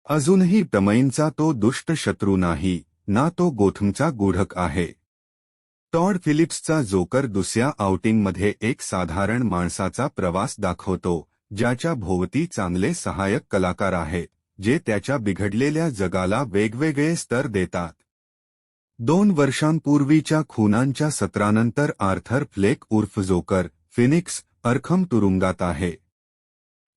अजूनही टमईनचा तो दुष्ट शत्रू नाही, ना तो गोथमचा गूढक आहे. टॉड फिलिप्सचा जोकर दुसऱ्या आउटिंगमध्ये एक साधारण माणसाचा प्रवास दाखवतो, ज्याच्या भोवती चांगले सहाय्यक कलाकार आहेत, जे त्याच्या बिघडलेल्या जगाला वेगवेगळे स्तर देतात. 2 वर्षांपूर्वीच्या खुनांच्या सत्रानंतर आर्थर फ्लेक उर्फ जोकर, फिनिक्स, अरखम तुरुंगात आहे.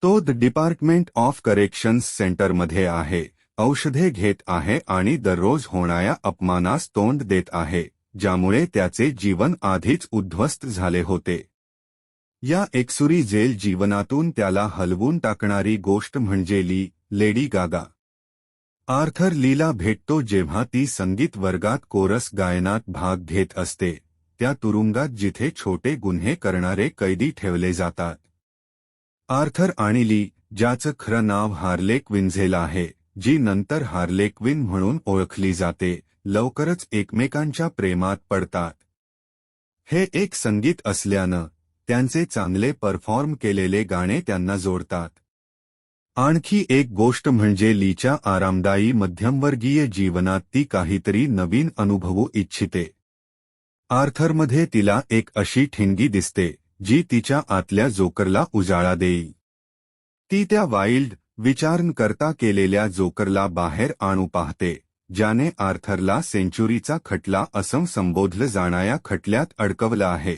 तो द डिपार्टमेंट ऑफ करेक्शन्स सेंटरमध्ये आहे, औषधे घेत आहे आणि दररोज होणाऱ्या अपमानास तोंड देत आहे, ज्यामुळे त्याचे जीवन आधीच उद्ध्वस्त झाले होते. या एकसुरी जेल जीवनातून त्याला हलवून टाकणारी गोष्ट म्हणजे लेडी गागा. आर्थर लीला भेटतो जेव्हा ती संगीत वर्गात कोरस गायनात भाग घेत असते, त्या तुरुंगात जिथे छोटे गुन्हे करणारे कैदी ठेवले जातात. आर्थर आणि ली, ज्याचं खरं नाव हार्ले क्विन्झेल आहे, जी नंतर हार्ले क्विन म्हणून ओळखली जाते, लवकरच एकमेकांच्या प्रेमात पडतात. हे एक संगीत असल्यानं त्यांचे चांगले परफॉर्म केलेले गाणे त्यांना जोडतात. आणखी एक गोष्ट म्हणजे लीच्या आरामदायी मध्यमवर्गीय जीवनात ती काहीतरी नवीन अनुभवू इच्छिते. आर्थरमध्ये तिला एक अशी ठिणगी दिसते, जी तिच्या आतल्या जोकरला उजाळा देईल. ती त्या वाईल्ड, विचार न करता केलेल्या जोकरला बाहेर आणू पाहते, ज्याने आर्थरला सेंचुरीचा खटला असं संबोधलं जाणाऱ्या खटल्यात अडकवलं आहे.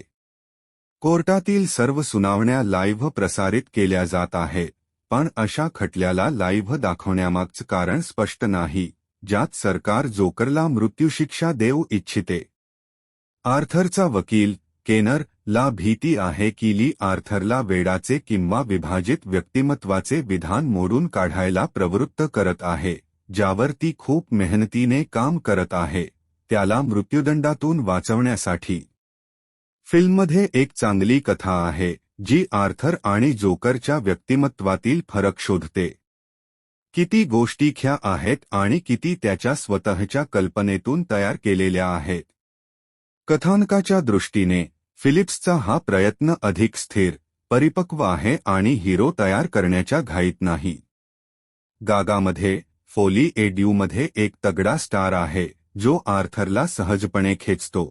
कोर्टातील सर्व सुनावण्या लाईव्ह प्रसारित केल्या जात आहेत, पण अशा खटल्याला लाईव्ह दाखवण्यामागचं कारण स्पष्ट नाही, ज्यात सरकार जोकरला मृत्यूशिक्षा देऊ इच्छिते. आर्थरचा वकील, केनर, ला भीती आहे की ली आर्थरला वेडाचे किंवा विभाजित व्यक्तिमत्वाचे विधान मोडून काढायला प्रवृत्त करत आहे, ज्यावर ती खूप मेहनतीने काम करत आहे, त्याला मृत्युदंडातून वाचवण्यासाठी. फिल्ममध्ये एक चांगली कथा आहे, जी आर्थर आणि जोकरच्या व्यक्तिमत्वातील फरक शोधते. किती गोष्टी ख्या आहेत आणि किती त्याच्या स्वतःच्या कल्पनेतून तयार केलेल्या आहेत. कथानकाच्या दृष्टीने फिलिप्सचा हा प्रयत्न अधिक स्थिर, परिपक्व आहे आणि हिरो तयार करण्याच्या घाईत नाही. गागामध्ये फोली एड्यूमध्ये एक तगडा स्टार आहे, जो आर्थरला सहजपणे खेचतो.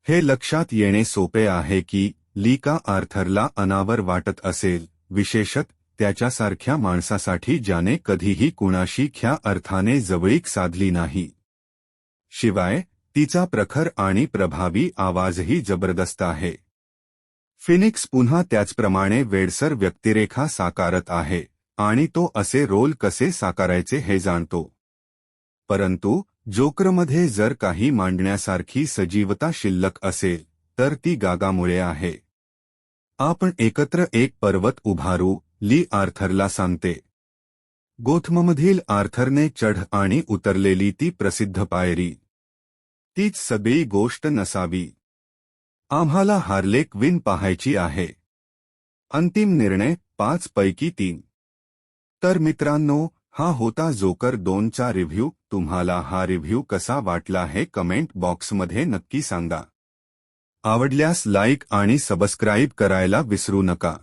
हे लक्षात येणे सोपे आहे की ली का आर्थरला अनावर वाटत असेल, विशेषत त्याच्यासारख्या माणसासाठी ज्याने कधीही कुणाशी ख्या अर्थाने जवळीक साधली नाही. शिवाय तिचा प्रखर आणि प्रभावी आवाजही जबरदस्त आहे. फिनिक्स पुन्हा त्याचप्रमाणे वेडसर व्यक्तिरेखा साकारत आहे आणि तो असे रोल कसे साकारायचे हे जाणतो. परंतु जोकरमध्ये जर काही मांडण्यासारखी सजीवता शिल्लक असेल, तर ती गागामुळे आहे. आपण एकत्र एक पर्वत उभारू, ली आर्थरला सांगते. गोथममधील आर्थरने चढ आणि उतरलेली ती प्रसिद्ध पायरी. तीच सगळी गोष्ट नसावी. आम्हाला हार्ले क्विन पाहायची आहे. अंतिम निर्णय 5 पैकी 3. तर मित्रांनो, हा होता जोकर 2चा रिव्ह्यू. तुम्हाला हा रिव्ह्यू कसा वाटला हे कमेंट बॉक्समध्ये नक्की सांगा. आवडल्यास लाईक आणि सबस्क्राईब करायला विसरू नका.